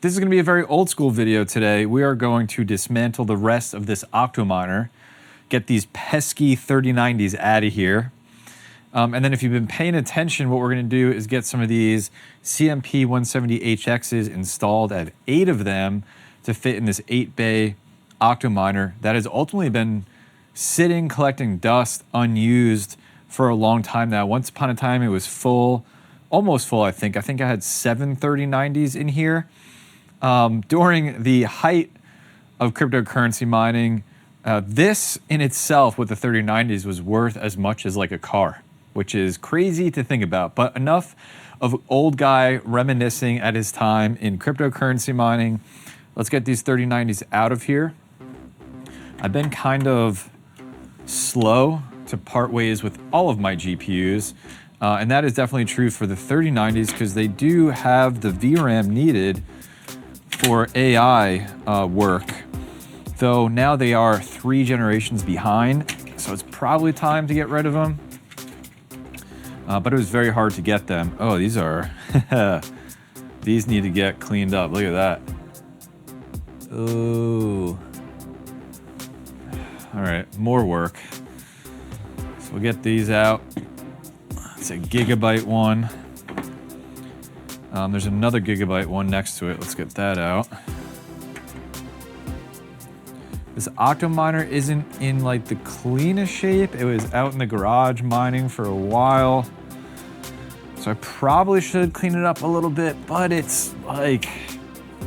This is going to be a very old school video today. We are going to dismantle the rest of this Octominer, get these pesky 3090s out of here. And then if you've been paying attention, what we're going to do is get some of these CMP 170HXs installed. I have 8 of them to fit in this 8-bay Octominer that has ultimately been sitting, collecting dust, unused for a long time now. Once upon a time, it was full, almost full, I think. I think I had 7 3090s in here. During the height of cryptocurrency mining, this in itself with the 3090s was worth as much as like a car, which is crazy to think about, but enough of old guy reminiscing at his time in cryptocurrency mining. Let's get these 3090s out of here. I've been kind of slow to part ways with all of my GPUs, and that is definitely true for the 3090s because they do have the VRAM needed for AI work, though now they are 3 generations behind, so it's probably time to get rid of them. But it was very hard to get them. Oh, these are, these need to get cleaned up. Look at that. Oh. All right, more work. So we'll get these out. It's a gigabyte one. There's another gigabyte one next to it. Let's get that out. This Octominer isn't in like the cleanest shape. It was out in the garage mining for a while. So I probably should clean it up a little bit, but it's like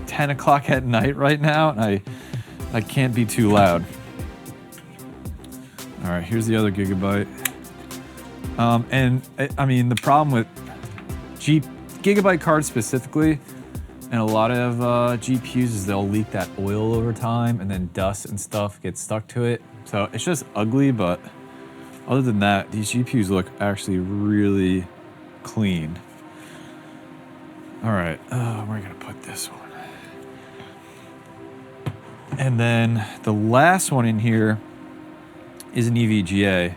10 o'clock at night right now, and I can't be too loud. All right, here's the other gigabyte. And I mean, the problem with gigabyte cards specifically, and a lot of GPUs is they'll leak that oil over time, and then dust and stuff gets stuck to it. So it's just ugly, but other than that, these GPUs look actually really clean. All right, we're gonna put this one. And then the last one in here is an EVGA,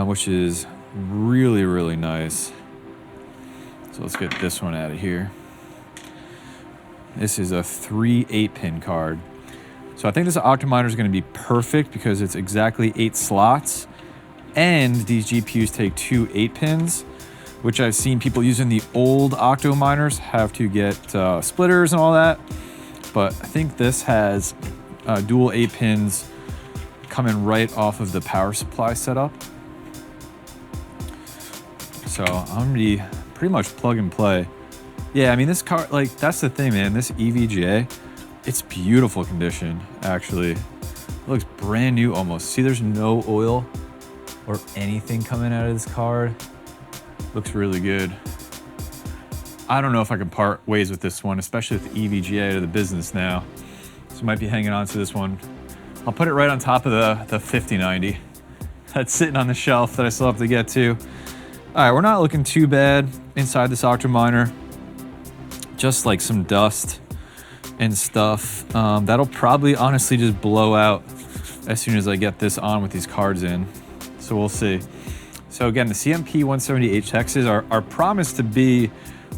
which is really, really nice. So let's get this one out of here. This is a 3 8-pin card. So I think this Octominer is going to be perfect because it's exactly 8 slots, and these GPUs take 2 8-pins, which I've seen people using the old Octominers have to get splitters and all that. But I think this has dual 8-pins coming right off of the power supply setup. So I'm gonna be pretty much plug and play. Yeah, I mean, this car, like, that's the thing, man. This EVGA, it's beautiful condition, actually. It looks brand new almost. See, there's no oil or anything coming out of this card. Looks really good. I don't know if I can part ways with this one, especially with the EVGA to the business now. So I might be hanging on to this one. I'll put it right on top of the 5090 that's sitting on the shelf that I still have to get to. All right, we're not looking too bad inside this Octominer. Just like some dust and stuff. That'll probably honestly just blow out as soon as I get this on with these cards in. So we'll see. So again, the CMP 170HXs are promised to be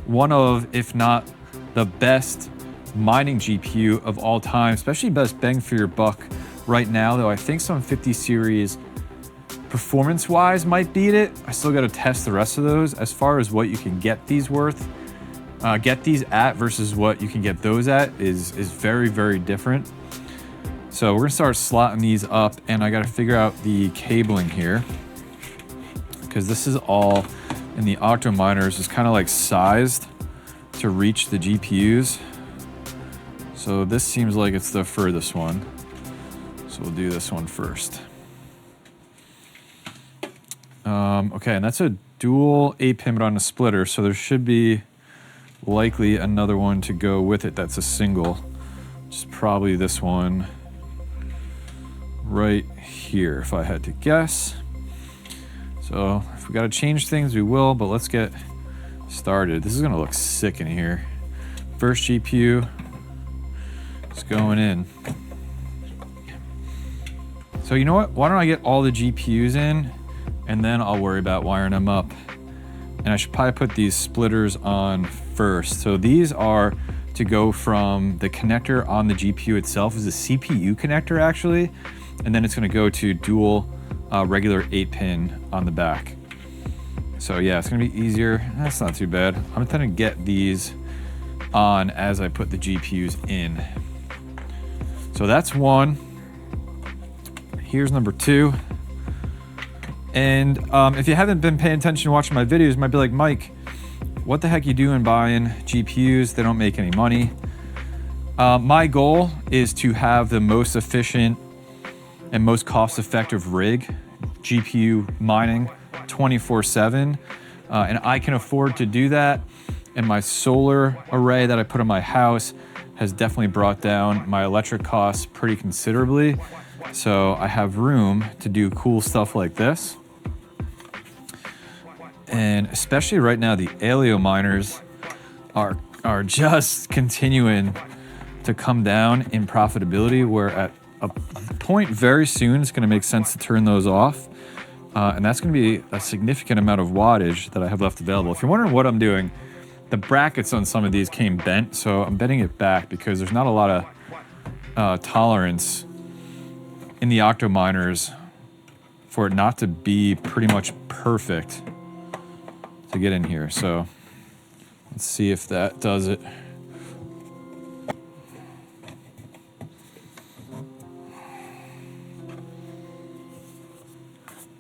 one of, if not the best mining GPU of all time, especially best bang for your buck right now, though I think some 50 series performance-wise might beat it. I still got to test the rest of those as far as what you can get these at versus what you can get those at is very, very different. So we're gonna start slotting these up, and I got to figure out the cabling here because this is all in the Octominers is kind of like sized to reach the GPUs. So this seems like it's the furthest one. So we'll do this one first. Okay, and that's a dual 8-pin but on a splitter, so there should be likely another one to go with it that's a single, which is probably this one right here if I had to guess. So if we got to change things, we will, but let's get started. This is going to look sick in here. First GPU is going in. So you know what? Why don't I get all the GPUs in, and then I'll worry about wiring them up. And I should probably put these splitters on first. So these are to go from the connector on the GPU itself is a CPU connector actually, and then it's going to go to dual regular 8-pin on the back. So yeah, it's going to be easier. That's not too bad. I'm going to get these on as I put the GPUs in. So that's one. Here's number two. And if you haven't been paying attention watching my videos, you might be like, Mike, what the heck you doing buying GPUs? They don't make any money. My goal is to have the most efficient and most cost-effective rig, GPU mining 24/7, and I can afford to do that. And my solar array that I put on my house has definitely brought down my electric costs pretty considerably. So I have room to do cool stuff like this. And especially right now, the Aleo miners are just continuing to come down in profitability, where at a point very soon it's going to make sense to turn those off. And that's going to be a significant amount of wattage that I have left available. If you're wondering what I'm doing, the brackets on some of these came bent, so I'm bending it back because there's not a lot of tolerance in the Octominers for it not to be pretty much perfect to get in here. So let's see if that does it.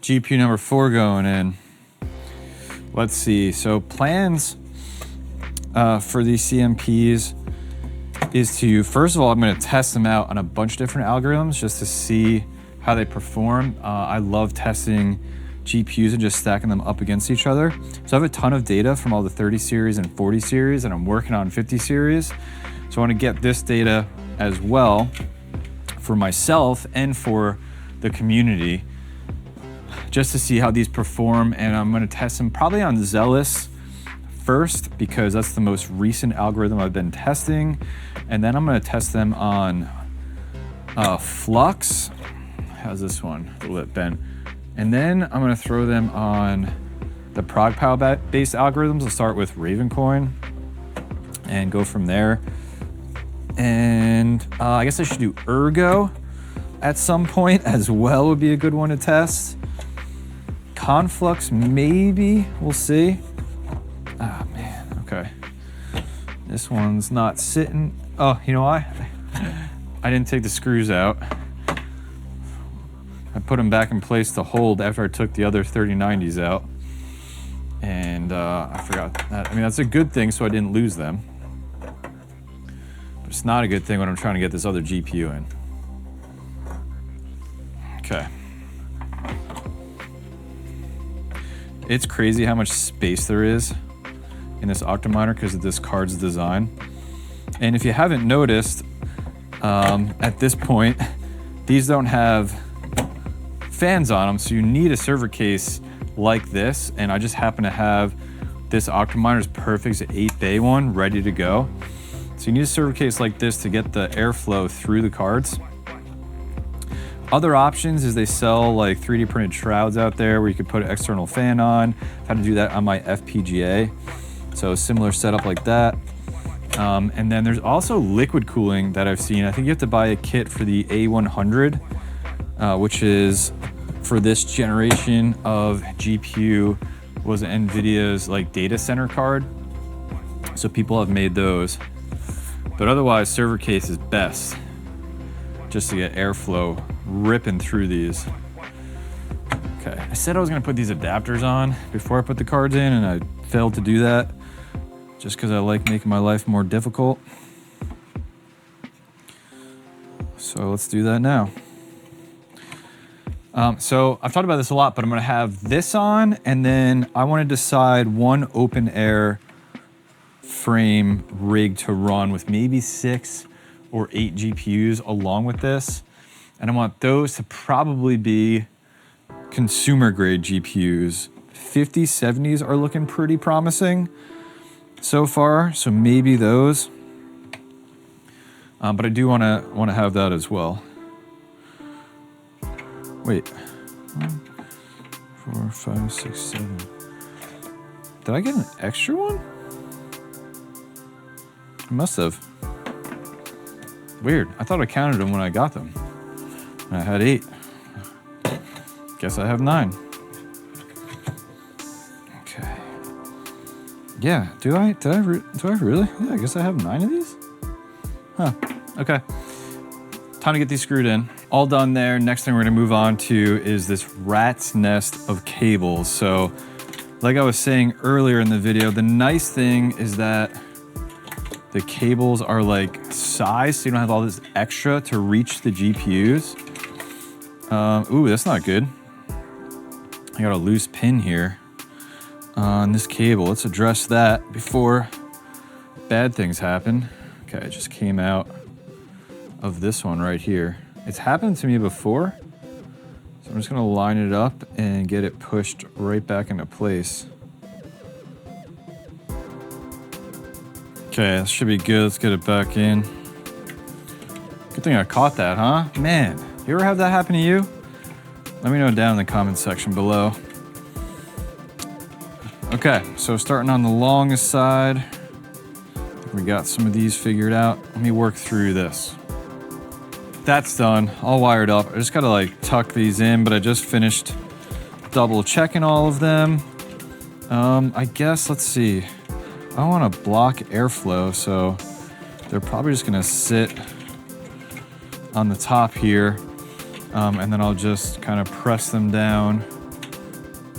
GPU number 4 going in. Let's see. So plans for these CMPs is to, first of all, I'm going to test them out on a bunch of different algorithms just to see how they perform. I love testing GPUs and just stacking them up against each other. So I have a ton of data from all the 30 series and 40 series, and I'm working on 50 series. So I want to get this data as well for myself and for the community, just to see how these perform. And I'm going to test them probably on Xelis first, because that's the most recent algorithm I've been testing. And then I'm going to test them on Flux. How's this one? A little bit bent. And then I'm going to throw them on the ProgPow based algorithms. I'll start with Ravencoin and go from there. And I guess I should do Ergo at some point as well, would be a good one to test. Conflux, maybe, we'll see. Ah, man, okay. This one's not sitting. Oh, you know why? I didn't take the screws out. I put them back in place to hold after I took the other 3090s out. And I forgot that. I mean, that's a good thing, so I didn't lose them. But it's not a good thing when I'm trying to get this other GPU in. Okay. It's crazy how much space there is in this Octominer because of this card's design. And if you haven't noticed, at this point, these don't have fans on them, so you need a server case like this. And I just happen to have this Octominer's Perfect's 8-bay one ready to go. So you need a server case like this to get the airflow through the cards. Other options is they sell like 3D printed shrouds out there where you could put an external fan on. I've had to do that on my FPGA. So similar setup like that. And then there's also liquid cooling that I've seen. I think you have to buy a kit for the A100, which is for this generation of GPU, was NVIDIA's like data center card. So people have made those. But otherwise, server case is best, just to get airflow ripping through these. Okay, I said I was gonna put these adapters on before I put the cards in, and I failed to do that just because I like making my life more difficult. So let's do that now. So I've talked about this a lot, but I'm gonna have this on, and then I wanna decide one open air frame rig to run with maybe 6 or 8 GPUs along with this. And I want those to probably be consumer grade GPUs. 5070s are looking pretty promising so far, so maybe those. But I do want to have that as well. Wait, 1, 4, 5, 6, 7. Did I get an extra one? I must have. Weird. I thought I counted them when I got them. I had 8. Guess I have 9. Okay. Yeah, do I really? Yeah, I guess I have 9 of these? Huh, okay. Time to get these screwed in. All done there. Next thing we're gonna move on to is this rat's nest of cables. So, like I was saying earlier in the video, the nice thing is that the cables are like sized, so you don't have all this extra to reach the GPUs. Ooh, that's not good. I got a loose pin here on this cable. Let's address that before bad things happen. Okay, it just came out of this one right here. It's happened to me before, so I'm just gonna line it up and get it pushed right back into place. Okay, this should be good. Let's get it back in. Good thing I caught that, huh? Man, you ever have that happen to you? Let me know down in the comments section below. Okay, so starting on the longest side, we got some of these figured out. Let me work through this. That's done, all wired up. I just gotta like tuck these in, but I just finished double checking all of them. I guess, let's see. I don't wanna block airflow, so they're probably just gonna sit on the top here. And then I'll just kind of press them down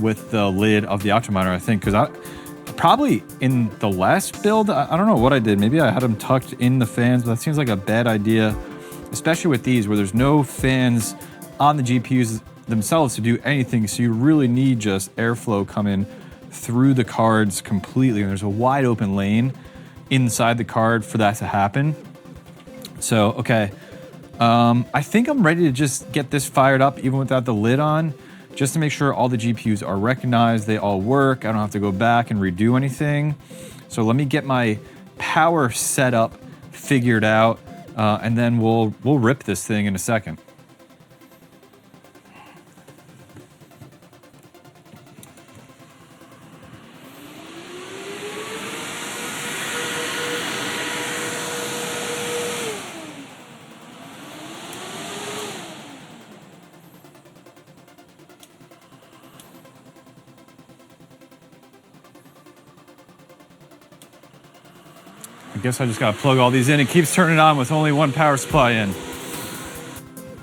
with the lid of the Octominer, I think, because probably in the last build, I don't know what I did. Maybe I had them tucked in the fans, but that seems like a bad idea, especially with these where there's no fans on the GPUs themselves to do anything. So you really need just airflow coming through the cards completely. And there's a wide open lane inside the card for that to happen. So, okay. I think I'm ready to just get this fired up even without the lid on, just to make sure all the GPUs are recognized, they all work. I don't have to go back and redo anything. So let me get my power setup figured out, and then we'll rip this thing in a second. I guess I just gotta plug all these in. It keeps turning on with only one power supply in.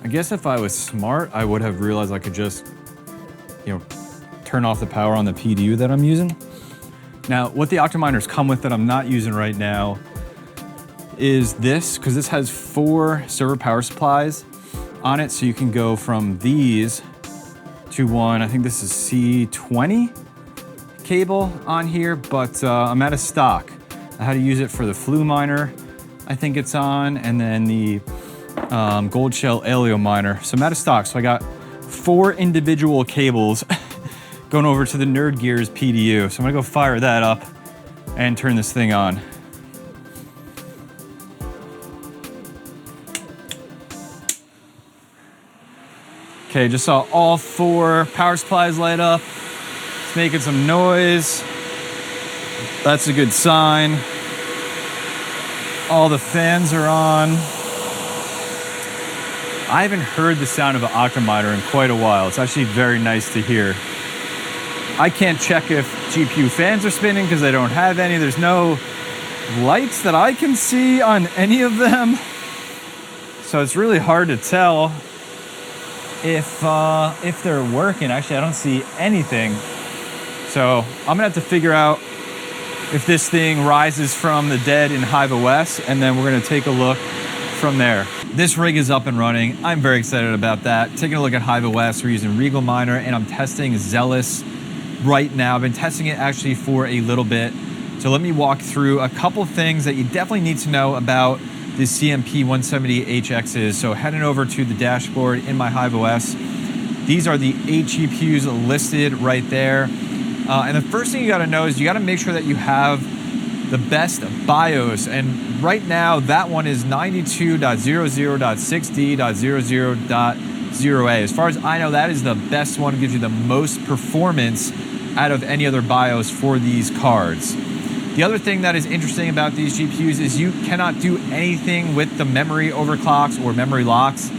I guess if I was smart, I would have realized I could just, turn off the power on the PDU that I'm using. Now, what the Octominers come with that I'm not using right now is this, because this has 4 server power supplies on it. So you can go from these to one, I think this is C20 cable on here, but I'm out of stock. I had to use it for the Flu miner, I think it's on, and then the Gold Shell Alio miner. So I'm out of stock. So I got 4 individual cables going over to the Nerd Gears PDU. So I'm gonna go fire that up and turn this thing on. Okay, just saw all 4 power supplies light up. It's making some noise. That's a good sign. All the fans are on. I haven't heard the sound of an Octominer in quite a while. It's actually very nice to hear. I can't check if GPU fans are spinning because I don't have any. There's no lights that I can see on any of them. So it's really hard to tell if they're working. Actually, I don't see anything. So I'm gonna have to figure out if this thing rises from the dead in Hive OS, and then we're gonna take a look from there. This rig is up and running. I'm very excited about that. Taking a look at Hive OS, we're using Regal Miner, and I'm testing Xelis right now. I've been testing it actually for a little bit. So let me walk through a couple things that you definitely need to know about the CMP 170HXs. So heading over to the dashboard in my Hive OS, these are the 8 GPUs listed right there. And the first thing you gotta know is you gotta make sure that you have the best BIOS. And right now, that one is 92.00.6D.00.0A. As far as I know, that is the best one. It gives you the most performance out of any other BIOS for these cards. The other thing that is interesting about these GPUs is you cannot do anything with the memory overclocks or memory locks.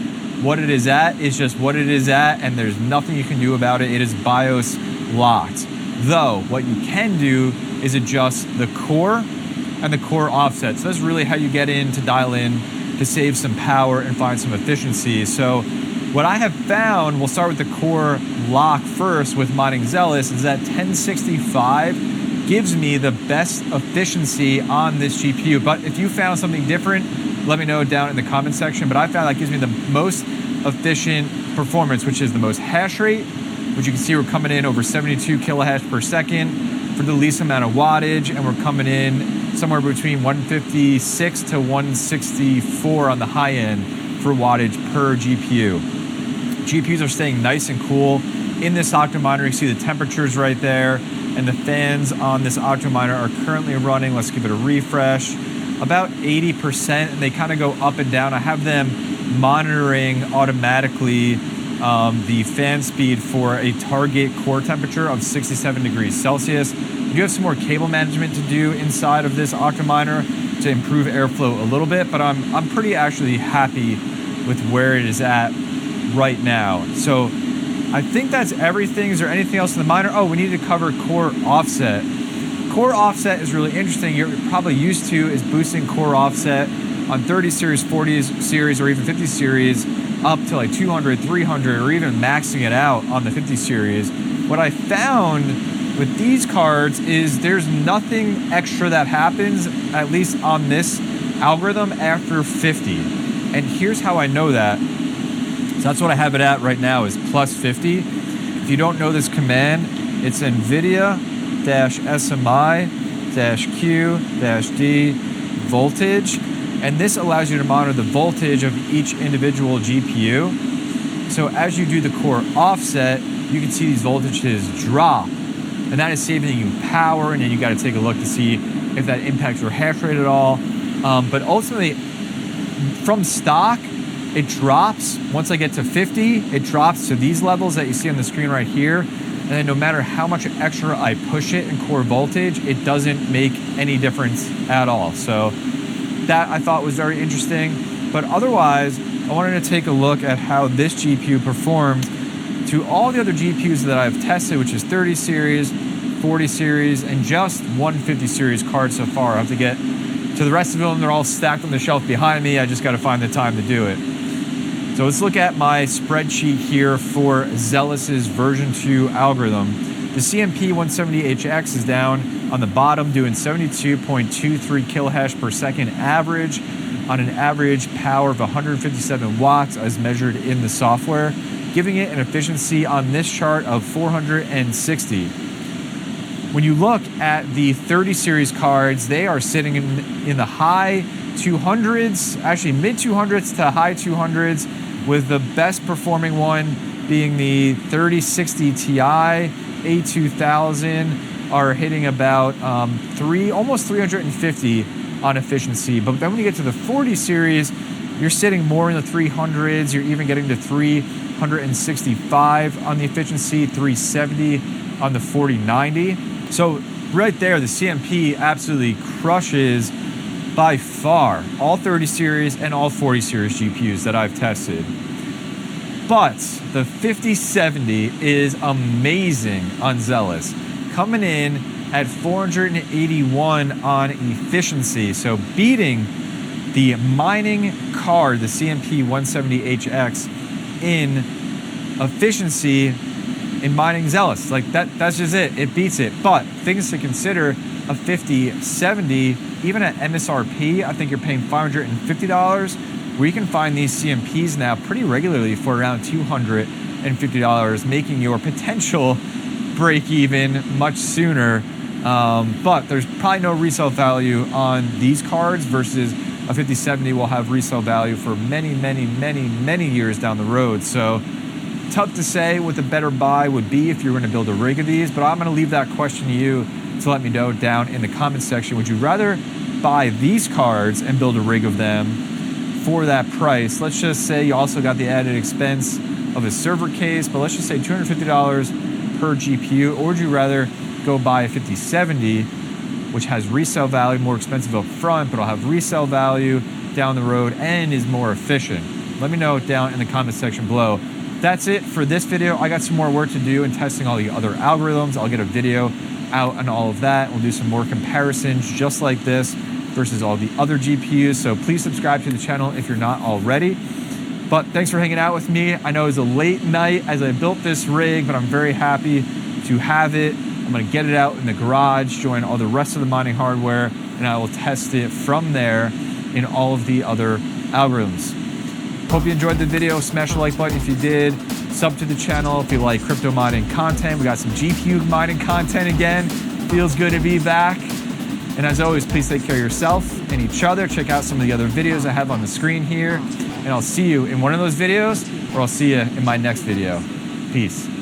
What it is at is just what it is at, and there's nothing you can do about it. It is BIOS locked. Though, what you can do is adjust the core and the core offset. So that's really how you get in to dial in to save some power and find some efficiency. So what I have found, we'll start with the core lock first with mining Xelis, is that 1065 gives me the best efficiency on this GPU. But if you found something different, let me know down in the comment section. But I found that gives me the most efficient performance, which is the most hash rate, which you can see we're coming in over 72 kilohash per second for the least amount of wattage, and we're coming in somewhere between 156 to 164 on the high end for wattage per GPU. GPUs are staying nice and cool. In this Octominer, you see the temperatures right there, and the fans on this Octominer are currently running, let's give it a refresh, about 80%, and they kind of go up and down. I have them monitoring automatically the fan speed for a target core temperature of 67 degrees Celsius. You do have some more cable management to do inside of this Octominer to improve airflow a little bit, but I'm pretty actually happy with where it is at right now. So I think that's everything. Is there anything else in the miner? Oh, we need to cover core offset. Core offset is really interesting. You're probably used to is boosting core offset on 30 series, 40 series, or even 50 series up to like 200, 300, or even maxing it out on the 50 series. What I found with these cards is there's nothing extra that happens, at least on this algorithm, after 50. And here's how I know that. So that's what I have it at right now, is plus 50. If you don't know this command, it's NVIDIA-SMI-Q-D voltage. And this allows you to monitor the voltage of each individual GPU. So as you do the core offset, you can see these voltages drop. And that is saving you power, and then you got to take a look to see if that impacts your hash rate at all. But ultimately, from stock, it drops. Once I get to 50, it drops to these levels that you see on the screen right here. And then no matter how much extra I push it in core voltage, it doesn't make any difference at all. So that I thought was very interesting. But otherwise, I wanted to take a look at how this GPU performed to all the other GPUs that I've tested, which is 30 series, 40 series, and just 150 series cards so far. I have to get to the rest of them. They're all stacked on the shelf behind me. I just got to find the time to do it. So let's look at my spreadsheet here for Xelis's version 2 algorithm. The CMP 170HX is down on the bottom, doing 72.23 kilohash per second average on an average power of 157 watts as measured in the software, giving it an efficiency on this chart of 460. When you look at the 30 series cards, they are sitting in the high 200s, actually mid 200s to high 200s, with the best performing one being the 3060 Ti A2000 are hitting about almost 350 on efficiency. But then when you get to the 40 series, you're sitting more in the 300s. You're even getting to 365 on the efficiency, 370 on the 4090. So right there, the CMP absolutely crushes by far all 30 series and all 40 series GPUs that I've tested. But the 5070 is amazing on Xelis, coming in at 481 on efficiency. So beating the mining card, the CMP 170HX, in efficiency in mining Xelis. Like that's just it. It beats it. But things to consider, a 5070, even at MSRP, I think you're paying $550, where you can find these CMPs now pretty regularly for around $250, making your potential break even much sooner. But there's probably no resale value on these cards versus a 5070 will have resale value for many, many, many, many years down the road. So tough to say what the better buy would be if you're going to build a rig of these, but I'm going to leave that question to you to let me know down in the comment section. Would you rather buy these cards and build a rig of them for that price? Let's just say you also got the added expense of a server case, but let's just say $250 per GPU, or would you rather go buy a 5070 which has resale value, more expensive up front, but it'll have resale value down the road and is more efficient? Let me know down in the comment section below. That's it for this video. I got some more work to do in testing all the other algorithms. I'll get a video out on all of that. We'll do some more comparisons just like this versus all the other GPUs. So please subscribe to the channel if you're not already. But thanks for hanging out with me. I know it was a late night as I built this rig, but I'm very happy to have it. I'm gonna get it out in the garage, join all the rest of the mining hardware, and I will test it from there in all of the other algorithms. Hope you enjoyed the video. Smash the like button if you did. Sub to the channel if you like crypto mining content. We got some GPU mining content again. Feels good to be back. And as always, please take care of yourself and each other. Check out some of the other videos I have on the screen here. And I'll see you in one of those videos, or I'll see you in my next video. Peace.